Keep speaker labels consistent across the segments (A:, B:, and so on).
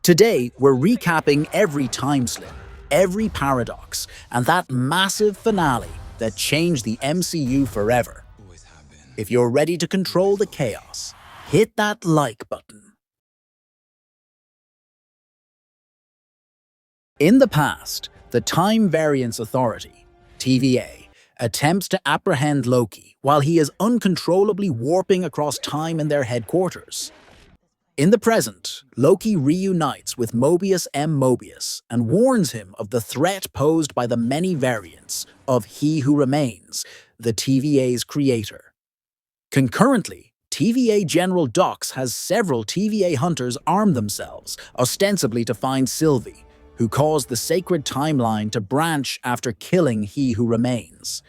A: Today, we're recapping every time slip, every paradox, and that massive finale that changed the MCU forever. If you're ready to control the chaos, hit that like button. In the past, the Time Variance Authority, TVA, attempts to apprehend Loki while he is uncontrollably warping across time in their headquarters. In the present, Loki reunites with Mobius M. Mobius and warns him of the threat posed by the many variants of He Who Remains, the TVA's creator. Concurrently, TVA General Dox has several TVA hunters arm themselves, ostensibly to find Sylvie, who caused the sacred timeline to branch after killing He Who Remains.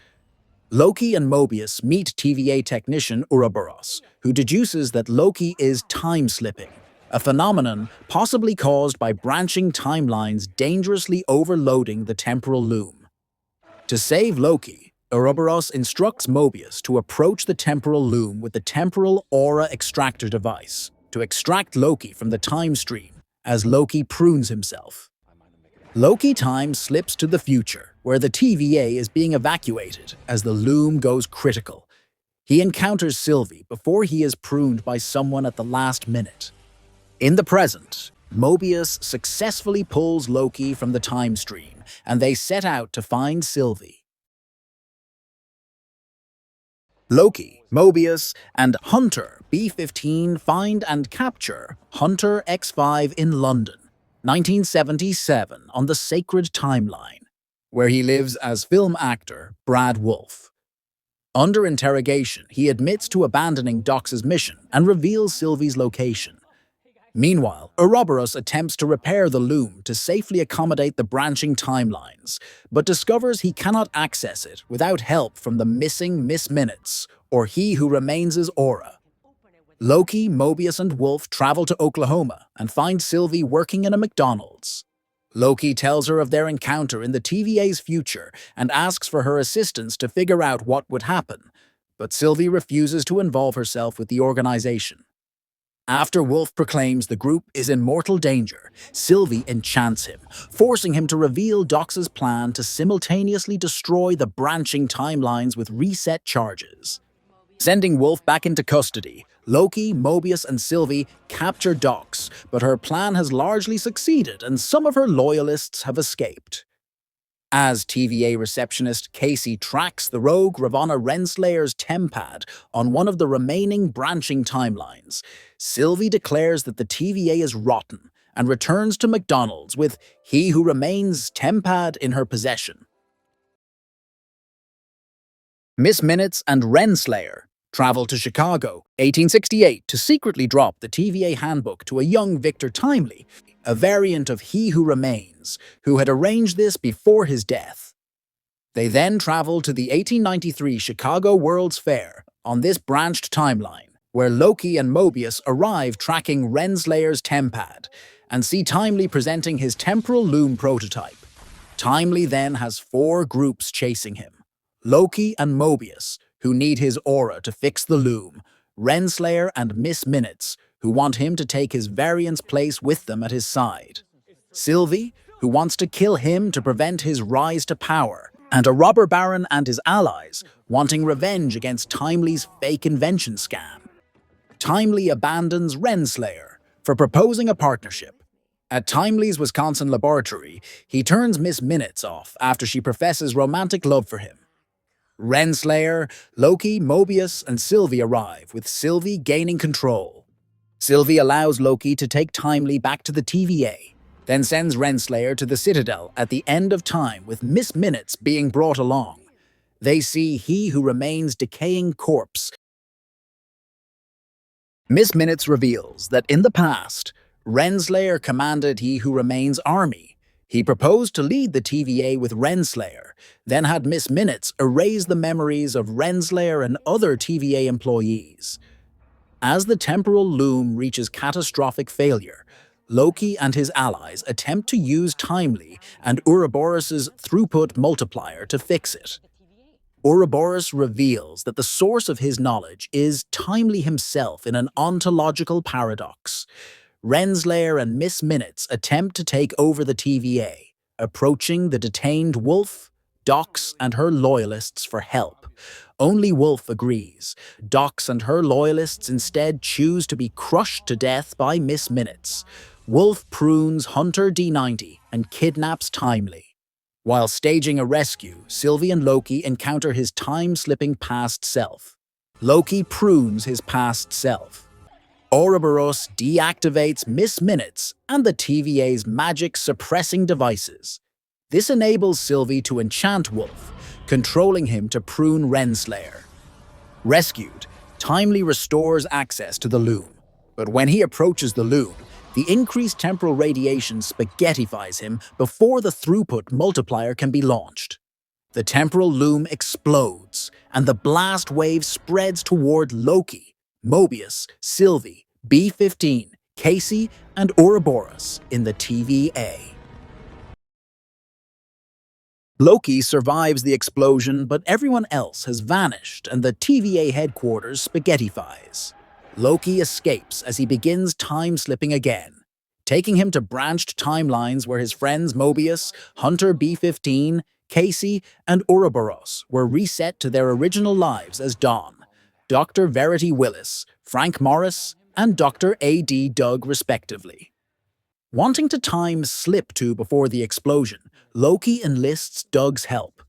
A: Loki and Mobius meet TVA technician Ouroboros, who deduces that Loki is time-slipping, a phenomenon possibly caused by branching timelines dangerously overloading the temporal loom. To save Loki, Ouroboros instructs Mobius to approach the temporal loom with the temporal aura extractor device to extract Loki from the time stream as Loki prunes himself. Loki time slips to the future, where the TVA is being evacuated as the loom goes critical. He encounters Sylvie before he is pruned by someone at the last minute. In the present, Mobius successfully pulls Loki from the time stream, and they set out to find Sylvie. Loki, Mobius, and Hunter B-15 find and capture Hunter X5 in London, 1977, on the Sacred Timeline, where he lives as film actor Brad Wolfe. Under interrogation, he admits to abandoning Dox's mission and reveals Sylvie's location. Meanwhile, Ouroboros attempts to repair the loom to safely accommodate the branching timelines, but discovers he cannot access it without help from the missing Miss Minutes, or He Who Remains' aura. Loki, Mobius, and Wolf travel to Oklahoma and find Sylvie working in a McDonald's. Loki tells her of their encounter in the TVA's future and asks for her assistance to figure out what would happen, but Sylvie refuses to involve herself with the organization. After Wolf proclaims the group is in mortal danger, Sylvie enchants him, forcing him to reveal Dox's plan to simultaneously destroy the branching timelines with reset charges. Sending Wolf back into custody, Loki, Mobius, and Sylvie capture Dox, but her plan has largely succeeded and some of her loyalists have escaped. As TVA receptionist Casey tracks the rogue Ravonna Renslayer's tempad on one of the remaining branching timelines, Sylvie declares that the TVA is rotten and returns to McDonald's with He Who Remains' tempad in her possession. Miss Minutes and Renslayer travel to Chicago, 1868, to secretly drop the TVA handbook to a young Victor Timely, a variant of He Who Remains, who had arranged this before his death. They then travel to the 1893 Chicago World's Fair on this branched timeline, where Loki and Mobius arrive tracking Renslayer's tempad and see Timely presenting his temporal loom prototype. Timely then has 4 groups chasing him: Loki and Mobius, who need his aura to fix the loom, Renslayer and Miss Minutes, who want him to take his variant's place with them at his side, Sylvie, who wants to kill him to prevent his rise to power, and a robber baron and his allies wanting revenge against Timely's fake invention scam. Timely abandons Renslayer for proposing a partnership. At Timely's Wisconsin laboratory, he turns Miss Minutes off after she professes romantic love for him. Renslayer, Loki, Mobius, and Sylvie arrive, with Sylvie gaining control. Sylvie allows Loki to take Timely back to the TVA, then sends Renslayer to the Citadel at the end of time, with Miss Minutes being brought along. They see He Who Remains' decaying corpse. Miss Minutes reveals that in the past, Renslayer commanded He Who Remains' army. He proposed to lead the TVA with Renslayer, then had Miss Minutes erase the memories of Renslayer and other TVA employees. As the temporal loom reaches catastrophic failure, Loki and his allies attempt to use Timely and Ouroboros' throughput multiplier to fix it. Ouroboros reveals that the source of his knowledge is Timely himself in an ontological paradox. Renslayer and Miss Minutes attempt to take over the TVA, approaching the detained Wolf, Dox, and her loyalists for help. Only Wolf agrees. Dox and her loyalists instead choose to be crushed to death by Miss Minutes. Wolf prunes Hunter D90 and kidnaps Timely. While staging a rescue, Sylvie and Loki encounter his time-slipping past self. Loki prunes his past self. Ouroboros deactivates Miss Minutes and the TVA's magic-suppressing devices. This enables Sylvie to enchant Wolf, controlling him to prune Renslayer. Rescued, Timely restores access to the Loom. But when he approaches the Loom, the increased temporal radiation spaghettifies him before the throughput multiplier can be launched. The temporal Loom explodes, and the blast wave spreads toward Loki, Mobius, Sylvie, B-15, Casey, and Ouroboros in the TVA. Loki survives the explosion, but everyone else has vanished and the TVA headquarters spaghettifies. Loki escapes as he begins time-slipping again, taking him to branched timelines where his friends Mobius, Hunter B-15, Casey, and Ouroboros were reset to their original lives as Dawn, Dr. Verity Willis, Frank Morris, and Dr. A.D. Doug, respectively. Wanting to time slip to before the explosion, Loki enlists Doug's help.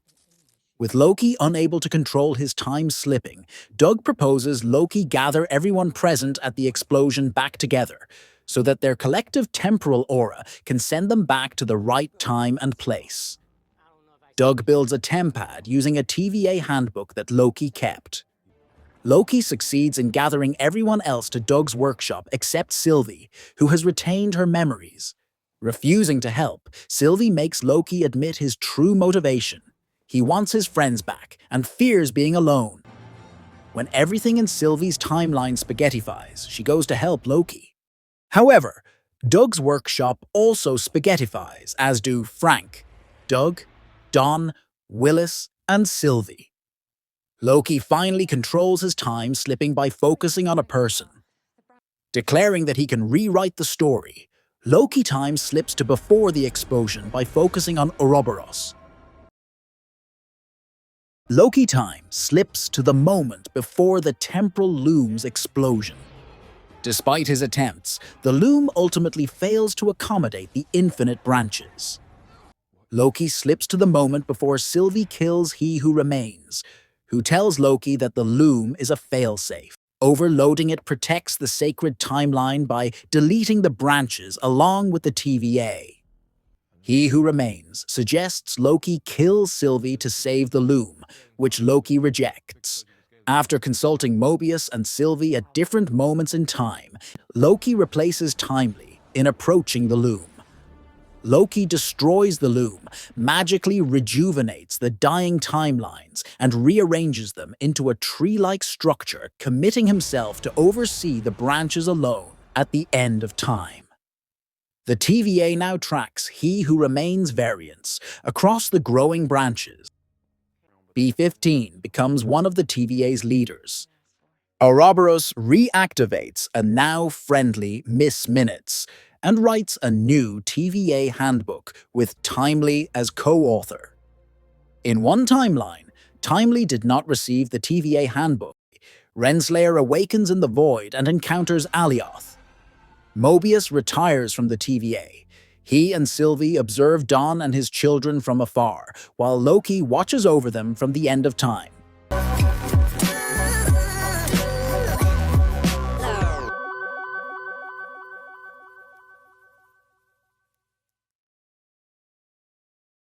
A: With Loki unable to control his time slipping, Doug proposes Loki gather everyone present at the explosion back together, so that their collective temporal aura can send them back to the right time and place. Doug builds a tempad using a TVA handbook that Loki kept. Loki succeeds in gathering everyone else to Doug's workshop except Sylvie, who has retained her memories. Refusing to help, Sylvie makes Loki admit his true motivation. He wants his friends back and fears being alone. When everything in Sylvie's timeline spaghettifies, she goes to help Loki. However, Doug's workshop also spaghettifies, as do Frank, Doug, Don, Willis, and Sylvie. Loki finally controls his time slipping by focusing on a person. Declaring that he can rewrite the story, Loki time slips to before the explosion by focusing on Ouroboros. Loki time slips to the moment before the temporal Loom's explosion. Despite his attempts, the Loom ultimately fails to accommodate the infinite branches. Loki slips to the moment before Sylvie kills He Who Remains, who tells Loki that the Loom is a failsafe. Overloading it protects the sacred timeline by deleting the branches along with the TVA. He Who Remains suggests Loki kill Sylvie to save the Loom, which Loki rejects. After consulting Mobius and Sylvie at different moments in time, Loki replaces Timely in approaching the Loom. Loki destroys the Loom, magically rejuvenates the dying timelines, and rearranges them into a tree-like structure, committing himself to oversee the branches alone at the end of time. The TVA now tracks He Who Remains variants across the growing branches. B-15 becomes one of the TVA's leaders. Ouroboros reactivates a now friendly Miss Minutes and writes a new TVA handbook with Timely as co-author. In one timeline, Timely did not receive the TVA handbook. Renslayer awakens in the void and encounters Alioth. Mobius retires from the TVA. He and Sylvie observe Don and his children from afar, while Loki watches over them from the end of time.